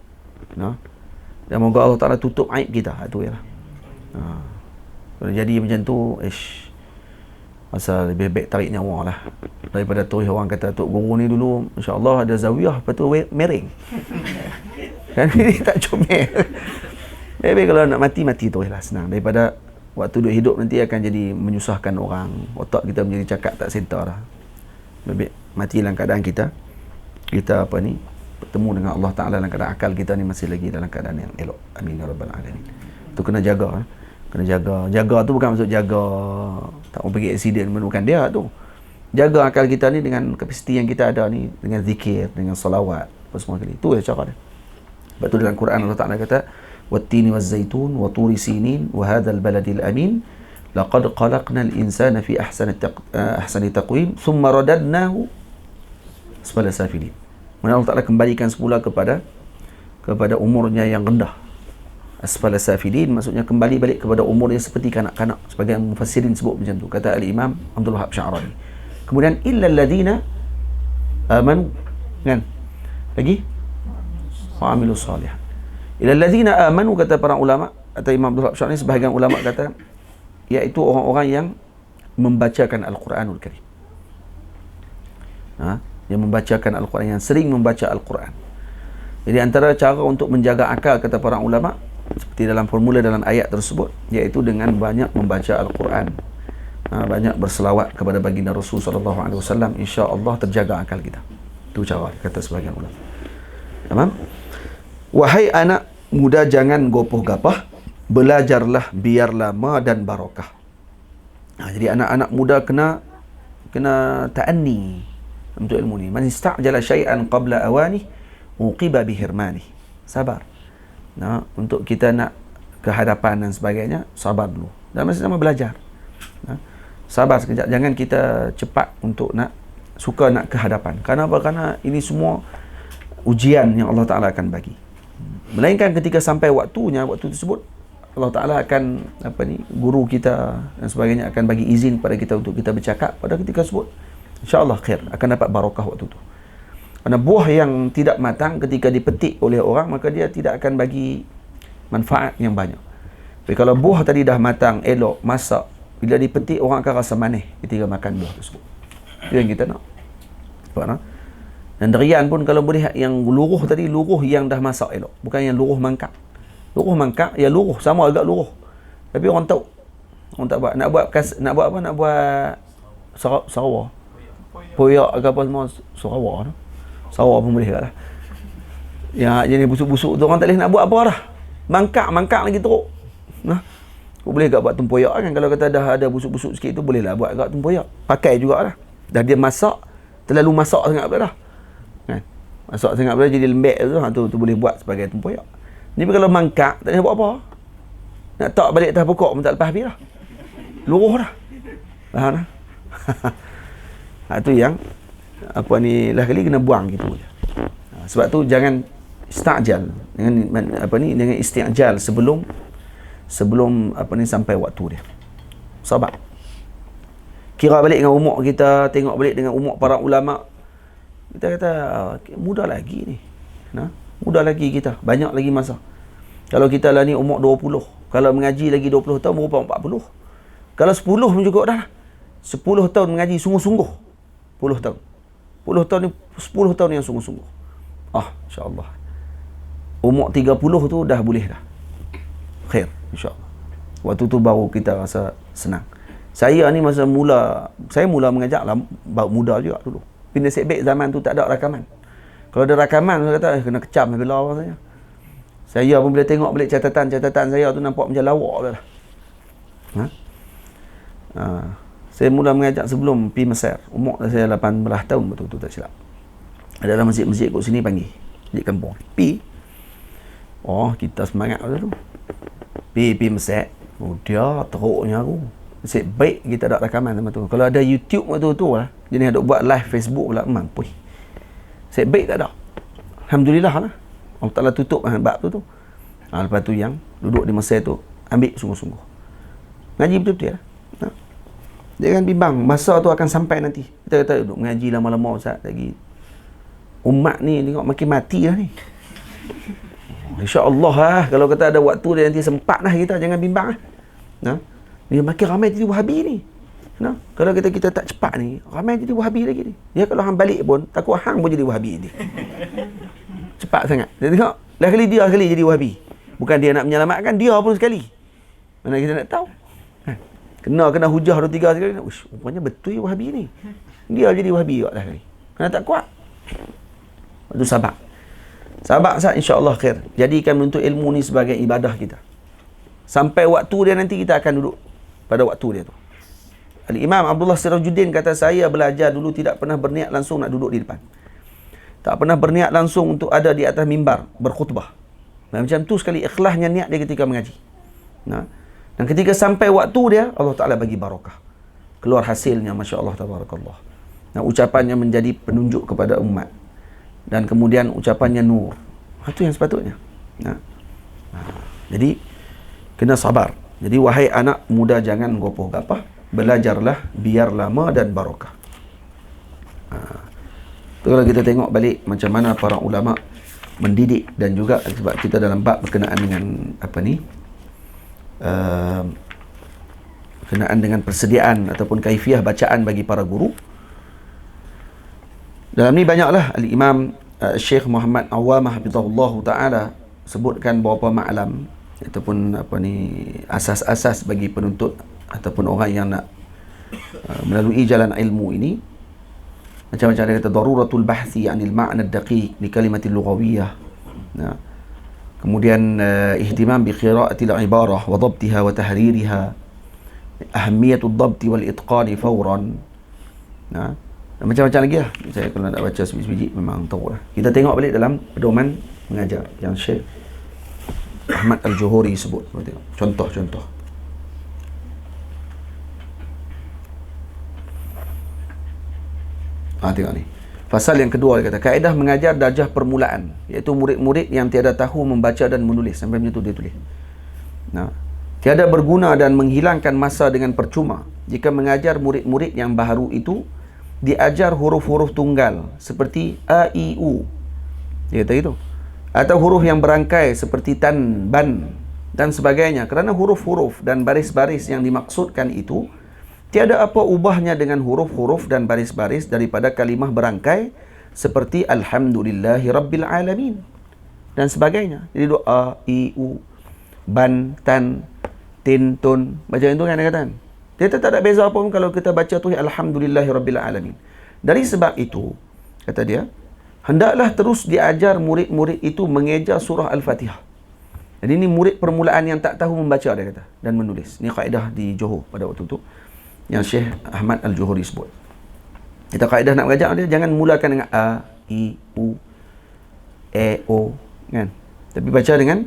Dan moga Allah Ta'ala tutup aib kita. Itu ya lah. Kalau jadi macam tu, rasa lebih baik tarik nyawa lah. Daripada tu orang kata Tok Guru ni dulu insya-Allah ada zawiyah, lepas tu mering. Kan ini tak comel. Baik kalau nak mati tu lah, senang. Daripada waktu duduk hidup nanti akan jadi menyusahkan orang. Otak kita menjadi cakap tak center lah. Lebih mati dalam keadaan kita apa ni, bertemu dengan Allah Ta'ala dalam keadaan akal kita ni masih lagi dalam keadaan yang elok. Amin ya rabbal alamin. Tu kena jaga. Kena jaga tu bukan maksud jaga tak mau pergi aksiden, bukan dia tu. Jaga akal kita ni dengan kapasiti yang kita ada ni, dengan zikir, dengan salawat, apa semua kali. Tu cara dia. Sebab tu dalam Quran Allah Ta'ala kata, "Wat-tini waz-zaitun wa turi sinin wa hadzal baladil amin laqad khalaqnal insana fi ahsani taqwim thumma radadnahu asfala safilin." Mana Allah Ta'ala kembalikan semula kepada umurnya yang rendah. Asfala safilin maksudnya kembali balik kepada umurnya seperti kanak-kanak. Sebagian mufassirin sebut macam tu, kata Al-Imam Abdul Wahab Sya'rani. Kemudian illa alladhina amanu, kan? Lagi wa amilus salihat. Illa alladhina amanu, kata para ulama, atau Imam Abdul Wahab Sya'rani, sebahagian ulama kata iaitu orang-orang yang membacakan Al-Quranul Karim. Yang membacakan Al-Quran, yang sering membaca Al-Quran. Jadi antara cara untuk menjaga akal, kata para ulama, seperti dalam formula dalam ayat tersebut, iaitu dengan banyak membaca Al-Quran, banyak berselawat kepada baginda Rasul sallallahu alaihi wasallam, insya-Allah terjaga akal kita. Itu cara, kata sebagian ulama. Tamam? Wahai anak muda, jangan gopoh gapah, belajarlah biar lama dan barakah. Jadi anak-anak muda kena ta'anni untuk ilmu ni. Man ista'jala syai'an qabla awani uqiba bihirmani. Sabar. Untuk kita nak ke hadapan dan sebagainya, sabar dulu. Dan masih sama belajar. Sabar sekejap. Jangan kita cepat untuk suka nak ke hadapan. Kenapa? Kerana ini semua ujian yang Allah Ta'ala akan bagi. Melainkan ketika sampai waktu tersebut, Allah Ta'ala akan guru kita dan sebagainya akan bagi izin kepada kita untuk kita bercakap pada ketika tersebut. InsyaAllah khair, akan dapat barakah waktu itu. Kerana buah yang tidak matang ketika dipetik oleh orang, maka dia tidak akan bagi manfaat yang banyak. Tapi kalau buah tadi dah matang, elok, masak, bila dipetik orang akan rasa manis ketika makan buah tersebut. Itu yang kita nak. Dan durian pun kalau boleh yang luruh tadi, luruh yang dah masak elok, bukan yang luruh mangkak. Luruh mangkak, ya luruh, sama agak luruh. Tapi orang tahu. Orang tak buat. Nak buat Sarawak. Poyak ke apa semua Sarawak tu. Sarawak pun boleh lah. Yang jenis busuk-busuk tu orang tak boleh nak buat apa dah. Mangkak lagi teruk. Boleh tak buat tempoyak kan? Kalau kata dah ada busuk-busuk sikit tu, bolehlah buat kat tempoyak. Pakai jugalah. Dah dia masak, terlalu masak sangat pula dah. Kan? Masak sangat pula jadi lembek tu, tu boleh buat sebagai tempoyak. Ni kalau mangkak, tak boleh buat apa. Nak tak balik atas pokok pun tak lepas habis dah. Luruh dah. Faham dah? Itu yang lah kali kena buang gitu je. Sebab tu jangan istajal dengan isti'jal sebelum sampai waktu dia. Sabar. Kira balik dengan umur kita, tengok balik dengan umur para ulama. Kita kata muda lagi ni. Muda lagi kita, banyak lagi masa. Kalau kita lah ni umur 20, kalau mengaji lagi 20 tahun berapa 40. Kalau 10 pun cukup dah. 10 tahun mengaji sungguh-sungguh. 10 tahun. 10 tahun yang sungguh-sungguh. Insya-Allah. Umur 30 tu dah boleh dah. Khair, insya-Allah. Waktu tu baru kita rasa senang. Saya ni masa saya mula mengajar lah muda juga dulu. Tapi nasib baik zaman tu tak ada rakaman. Kalau ada rakaman, saya kata kena kecam habis lawa saya. Saya pun bila tengok balik catatan saya tu nampak macam lawak dah. Saya mula mengajar sebelum pergi Mesir. Umur saya 18 tahun betul-betul tak silap. Ada dalam masjid-masjid kat sini panggil. Masjid kampung. Kita semangat pada tu. Pergi Mesir. Dia teruknya aku. Nasib baik kita ada rakaman sama tu. Kalau ada YouTube waktu tu lah. Jadi ada buat live Facebook pula. Mampus. Nasib baik tak ada. Alhamdulillah lah. Allah Ta'ala tutup bab tu. Lepas tu yang duduk di Mesir tu ambil sungguh-sungguh. Ngaji betul-betul lah. Jangan bimbang, masa tu akan sampai nanti. Kita kata duduk mengaji lama-lama Ustaz lagi. Umat ni tengok makin mati lah ni. InsyaAllah lah, kalau kata ada waktu dia nanti sempat lah kita, jangan bimbang lah. Dia makin ramai jadi Wahabi ni. Kalau kita tak cepat ni, ramai jadi Wahabi lagi ni. Dia kalau hang balik pun, takut hang pun jadi Wahabi ni. Cepat sangat. Dia tengok, lah kali dia sekali jadi Wahabi. Bukan dia nak menyelamatkan, dia pun sekali. Mana kita nak tahu? Kena hujah 2-3 sekali. Rupanya betul Wahabi ni. Dia jadi Wahabi juga dah kali. Kena tak kuat. Lepas tu sabar. Sabar sah, insya-Allah khair. Jadikan menuntut ilmu ni sebagai ibadah kita. Sampai waktu dia nanti kita akan duduk pada waktu dia tu. Al-Imam Abdullah Sirajuddin kata, saya belajar dulu tidak pernah berniat langsung nak duduk di depan. Tak pernah berniat langsung untuk ada di atas mimbar berkhutbah. Macam tu sekali ikhlasnya niat dia ketika mengaji. Dan ketika sampai waktu dia, Allah Ta'ala bagi barakah. Keluar hasilnya, Masya Allah, Tabarakallah. Dan ucapannya menjadi penunjuk kepada umat. Dan kemudian ucapannya nur. Itu yang sepatutnya. Jadi, kena sabar. Jadi, wahai anak muda, jangan gopoh-gapah. Belajarlah, biar lama dan barakah. Itu kalau kita tengok balik macam mana para ulama mendidik. Dan juga sebab kita dalam bab berkenaan dengan berkenaan dengan persediaan ataupun kaifiah bacaan bagi para guru. Dalam ni banyaklah Al-Imam Syekh Muhammad Awamah hafizahullah taala sebutkan beberapa ma'lam ataupun asas-asas bagi penuntut ataupun orang yang nak melalui jalan ilmu ini. Macam-macam dia kata daruratul bahthi 'anil ma'na ad-daqiq li kalimatil lughawiyah. Kemudian ihtimam bi qira'atil ibarah wa dhabtiha wa tahririha, ahamiyatud dhabti wal itqani fawran. Macam-macam lagi lah. Saya kalau nak baca sebiji-sebiji memang tahu lah. Kita tengok balik dalam pedoman mengajar yang Syekh Ahmad Al-Juhuri sebut. Contoh-contoh. Tengok ni. Pasal yang kedua dia kata, kaedah mengajar darjah permulaan, iaitu murid-murid yang tiada tahu membaca dan menulis. Sampai macam tu dia tulis. Tiada berguna dan menghilangkan masa dengan percuma jika mengajar murid-murid yang baharu itu diajar huruf-huruf tunggal seperti A, I, U. Dia kata itu. Atau huruf yang berangkai seperti tan, ban dan sebagainya. Kerana huruf-huruf dan baris-baris yang dimaksudkan itu tiada apa ubahnya dengan huruf-huruf dan baris-baris daripada kalimah berangkai seperti Alhamdulillahi Rabbil Alamin dan sebagainya. Jadi doa, I, U, ban, tan, tin, tun, macam itu kan dia kata. Dia tak ada beza apa pun kalau kita baca tu Alhamdulillahi Rabbil Alamin. Dari sebab itu, kata dia, hendaklah terus diajar murid-murid itu mengeja surah Al-Fatihah Jadi ni murid permulaan yang tak tahu membaca, dia kata, dan menulis. Ni kaedah di Johor pada waktu tu yang Syekh Ahmad Al-Johori sebut. Kita kaedah nak mengajar dia, jangan mulakan dengan A, I, U, E, O, kan? Tapi baca dengan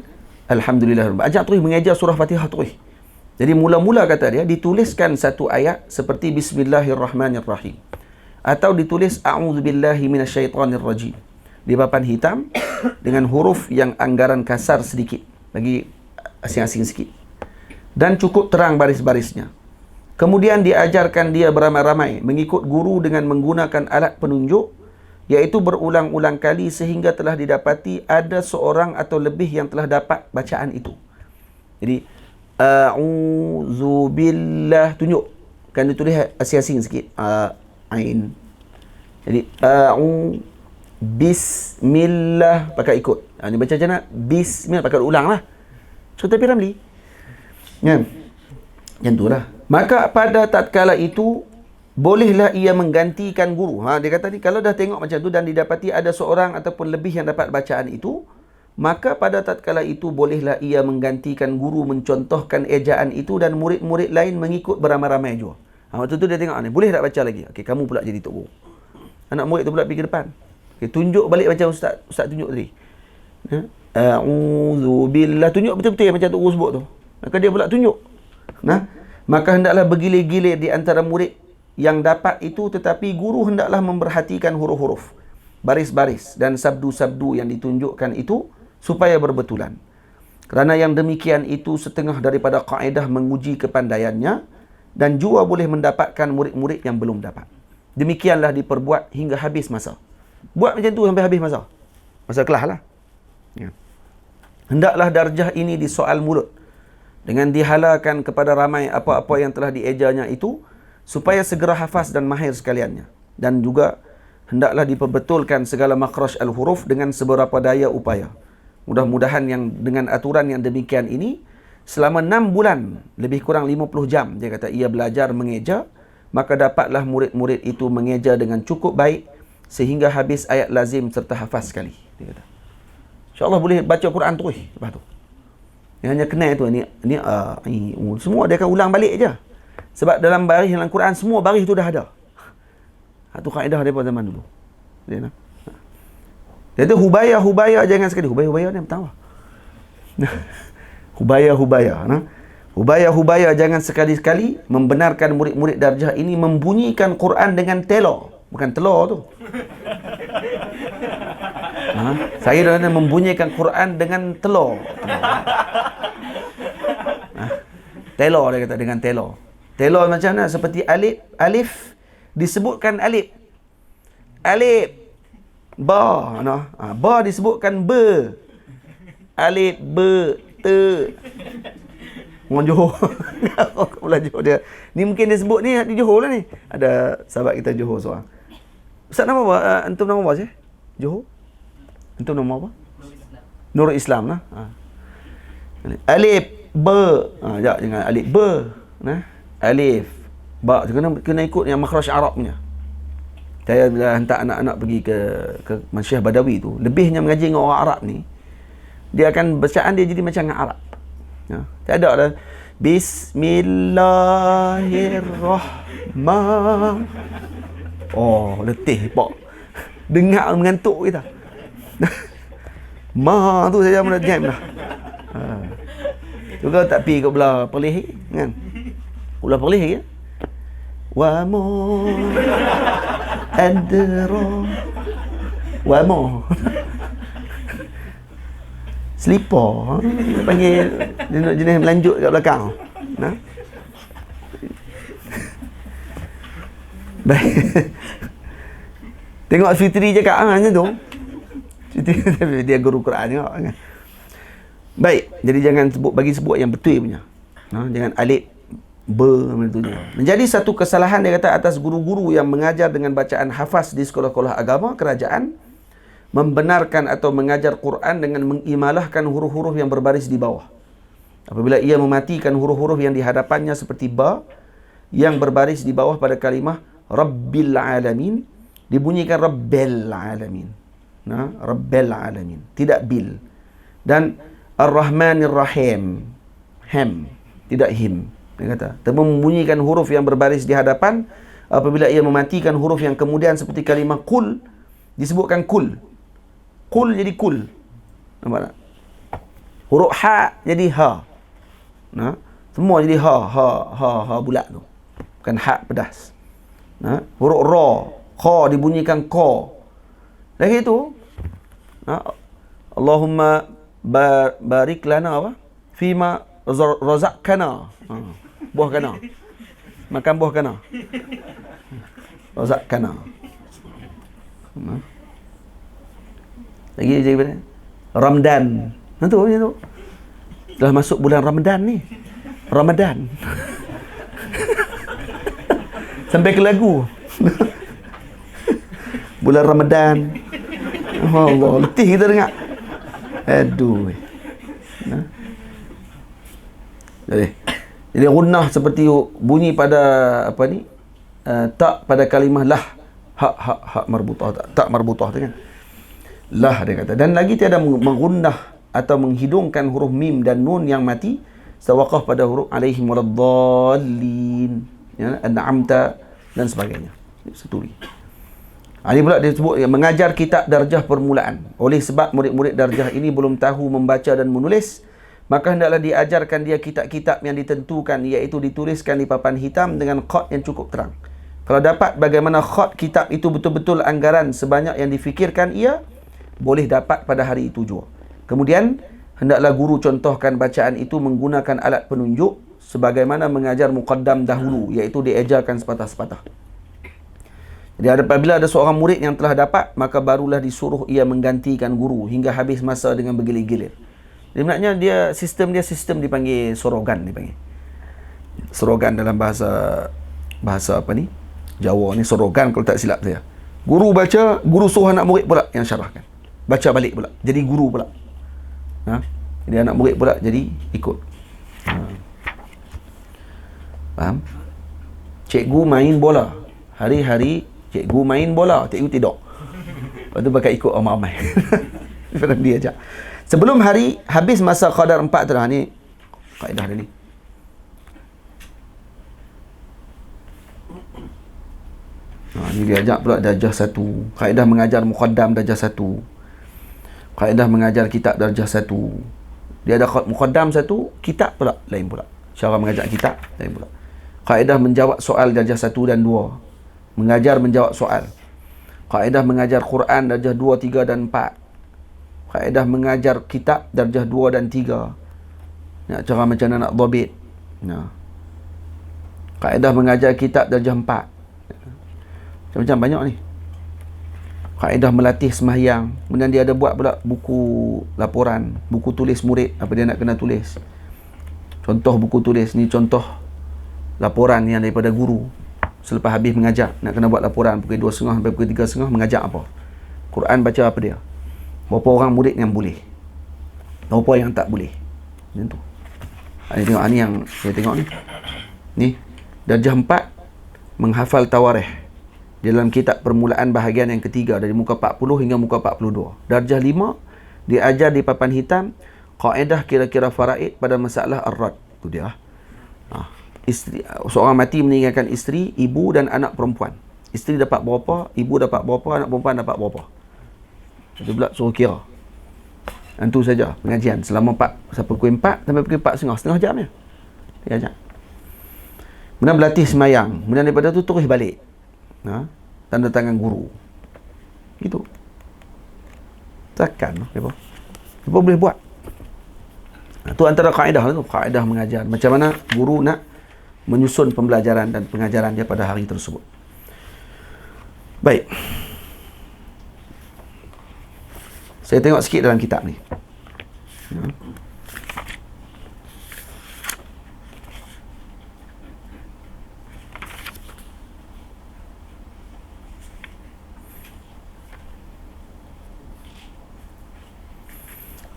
Alhamdulillah. Ajak terus mengajar surah Fatihah terus. Jadi mula-mula kata dia, dituliskan satu ayat seperti Bismillahirrahmanirrahim. Atau ditulis A'udzubillahi minasyaitanirrajim di papan hitam dengan huruf yang anggaran kasar sedikit, bagi asing-asing sikit, dan cukup terang baris-barisnya. Kemudian diajarkan dia beramai-ramai mengikut guru dengan menggunakan alat penunjuk, iaitu berulang-ulang kali sehingga telah didapati ada seorang atau lebih yang telah dapat bacaan itu. Jadi A'udzubillah, tunjuk, kan ditulis asing-asing sikit, Ain. Jadi Bismillah, pakai ikut. Ni baca macam mana? Bismillah, pakai ulang lah. Cerita Piramli. Kan? Yang tu lah. Maka pada tatkala itu, bolehlah ia menggantikan guru. Dia kata ni, kalau dah tengok macam tu dan didapati ada seorang ataupun lebih yang dapat bacaan itu, maka pada tatkala itu, bolehlah ia menggantikan guru mencontohkan ejaan itu dan murid-murid lain mengikut beramai-ramai juga. Waktu tu dia tengok ni, boleh tak baca lagi? Okey, kamu pula jadi tok guru. Anak murid tu pula pergi ke depan. Okay, tunjuk balik macam Ustaz tunjuk tadi. A'udzubillah, tunjuk betul-betul macam tok guru sebut tu. Maka dia pula tunjuk. Maka hendaklah bergilir-gilir di antara murid yang dapat itu, tetapi guru hendaklah memperhatikan huruf-huruf, baris-baris dan sabdu-sabdu yang ditunjukkan itu supaya berbetulan. Kerana yang demikian itu setengah daripada kaedah menguji kepandaiannya dan juga boleh mendapatkan murid-murid yang belum dapat. Demikianlah diperbuat hingga habis masa. Buat macam tu sampai habis masa. Masa kelas lah. Ya. Hendaklah darjah ini disoal mulut dengan dihalalkan kepada ramai apa-apa yang telah diejarnya itu, supaya segera hafaz dan mahir sekaliannya. Dan juga hendaklah diperbetulkan segala makhraj al-huruf dengan seberapa daya upaya. Mudah-mudahan yang dengan aturan yang demikian ini, selama 6 bulan, lebih kurang 50 jam, dia kata, ia belajar mengeja, maka dapatlah murid-murid itu mengeja dengan cukup baik, sehingga habis ayat lazim serta hafaz sekali. Dia kata, InsyaAllah boleh baca Quran terus lepas tu. Yang hanya kenal tu, semua dia akan ulang balik je. Sebab dalam baris dalam Quran, semua baris tu dah ada. Itu kaedah daripada zaman dulu. Dia kata, hubaya jangan sekali. Hubaya ni pertama. Hubaya jangan sekali-sekali membenarkan murid-murid darjah ini membunyikan Quran dengan telo. Bukan telur tu. Saya dah membunyikan Quran dengan telur. Telur, dia kata, dengan telur. Telur macam mana? Seperti alif disebutkan alif. Alif. Ba. Ba disebutkan be. Alif, be, te. Orang Johor. Orang Johor dia. Ni mungkin dia sebut ni di Johor lah ni. Ada sahabat kita Johor seorang. Ustaz nama apa? Antum nama apa sih? Johor? Antum nama apa? Nurul Islam lah. Alif, ba. Jangan alif, ba. Alif, ba. Kena ikut yang makhraj Arab punya. Saya bila hantar anak-anak pergi ke Masyayikh Badawi tu, lebihnya mengaji dengan orang Arab ni, dia akan bacaan dia jadi macam dengan Arab. Tak ada lah. Bismillahirrahmanirrahim. Letih pak. Dengar mengantuk kita. Tu saya mula jam dah. Juga tak pi ke belah Perlis kan. Belah Perlis ya. Wa mo adra wa mo. Slipper. Dia panggil jenis melanjut kat belakang. Baik. Tengok Fitri cakap macam tu. Fitri dia guru Quran juga kan. Baik, jadi jangan sebut yang betul punya. Jangan alif macam tu. Menjadi satu kesalahan, dia kata, atas guru-guru yang mengajar dengan bacaan hafaz di sekolah-sekolah agama kerajaan, membenarkan atau mengajar Quran dengan mengimalahkan huruf-huruf yang berbaris di bawah. Apabila ia mematikan huruf-huruf yang di hadapannya seperti ba yang berbaris di bawah pada kalimah Rabbil Alamin, dibunyikan Rabbil Alamin. Rabbil Alamin, tidak bil. Dan Ar-Rahmanir Rahim. Ham, tidak him. Dia kata, temu membunyikan huruf yang berbaris di hadapan apabila ia mematikan huruf yang kemudian seperti kalimah kul disebutkan kul. Kul jadi kul. Nampak tak? Huruf ha jadi ha. Nah, semua jadi ha bulat tu. Bukan ha pedas. Nah, huruf ra, kha dibunyikan qa. Lagi itu, Allahumma barik lana apa? Fima razaqana. Buah kana. Makan buah kana. Razaqana. Lagi jadi apa? Ramadan. Itu macam tu. Dah masuk bulan Ramadan ni. Ramadan. Sampai ke lagu. Bulan Ramadan. Allah, letih kita dengar. Aduh. Nah. Jadi gunnah seperti bunyi pada apa ni? Tak pada kalimah lah. Hak marbutah, tak marbutah tu kan. Lah dia kata. Dan lagi tiada menggunnah atau menghidungkan huruf mim dan nun yang mati sewakaf pada huruf alaihim waladdallin, ya, an'amta dan sebagainya. Seturi. Ini pula dia sebut mengajar kitab darjah permulaan. Oleh sebab murid-murid darjah ini belum tahu membaca dan menulis, maka hendaklah diajarkan dia kitab-kitab yang ditentukan, iaitu dituliskan di papan hitam dengan khat yang cukup terang. Kalau dapat bagaimana khat kitab itu betul-betul anggaran sebanyak yang difikirkan ia, boleh dapat pada hari itu jua. Kemudian, hendaklah guru contohkan bacaan itu menggunakan alat penunjuk sebagaimana mengajar muqaddam dahulu, iaitu diejarkan sepatah-sepatah. Jadi apabila ada seorang murid yang telah dapat, maka barulah disuruh ia menggantikan guru hingga habis masa dengan bergilir-gilir. Jadi maknanya sistem dipanggil sorogan, dipanggil. Sorogan dalam bahasa apa ni? Jawa ni sorogan kalau tak silap saya. Guru baca, guru suruh anak murid pula yang syarahkan. Baca balik pula. Jadi guru pula. Jadi anak murid pula jadi ikut. Faham? Cikgu main bola. Hari-hari cikgu main bola, cikgu tidak. Lepas tu pakai ikut ramai-ramai. Daripada dia ajak. Sebelum hari habis masa qadar 4 tu dah ni kaedah dia ni. Ni dia ajak pula darjah 1. Kaedah mengajar muqaddam darjah 1. Kaedah mengajar kitab darjah 1. Dia ada muqaddam 1, kitab pula lain pula. Cara mengajar kitab lain pula. Kaedah menjawab soal darjah 1 dan 2. Mengajar menjawab soal. Kaedah mengajar Quran darjah 2, 3 dan 4. Kaedah mengajar kitab darjah 2 dan 3. Nak cara macam mana nak dhabit. Kaedah mengajar kitab darjah 4. Macam-macam banyak ni. Kaedah melatih sembahyang. Kemudian dia ada buat pula buku laporan, buku tulis murid, apa dia nak kena tulis. Contoh buku tulis ni, contoh laporan yang daripada guru. Selepas habis mengajar, nak kena buat laporan pukul 2.30 sampai pukul 3.30 mengajar apa. Quran baca apa dia. Berapa orang murid yang boleh, berapa yang tak boleh. Macam tu. Ini tengok ni yang saya tengok ni. Ni darjah 4 menghafal tawarikh. Dalam kitab permulaan bahagian yang ketiga dari muka 40 hingga muka 42. Darjah 5 diajar di papan hitam kaedah kira-kira faraid pada masalah ar-rad. Tu dia. Isteri, seorang mati meninggalkan isteri, ibu dan anak perempuan. Isteri dapat berapa, ibu dapat berapa, anak perempuan dapat berapa. Itu pula suruh kira. Dan tu saja pengajian selama pukul 4 sampai pukul 4.30, setengah jam je. Dia ajar. Kemudian berlatih semayang. Kemudian daripada tu terus balik. Tanda tangan guru. Gitu. Takkan apa? Apa boleh buat? Itu antara kaedah tu, kaedah mengajar. Macam mana guru nak menyusun pembelajaran dan pengajaran dia pada hari tersebut. Baik. Saya tengok sikit dalam kitab ni.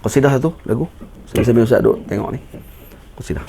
Qasidah tu lagu. Saya sambil Ustaz duduk tengok ni. Qasidah.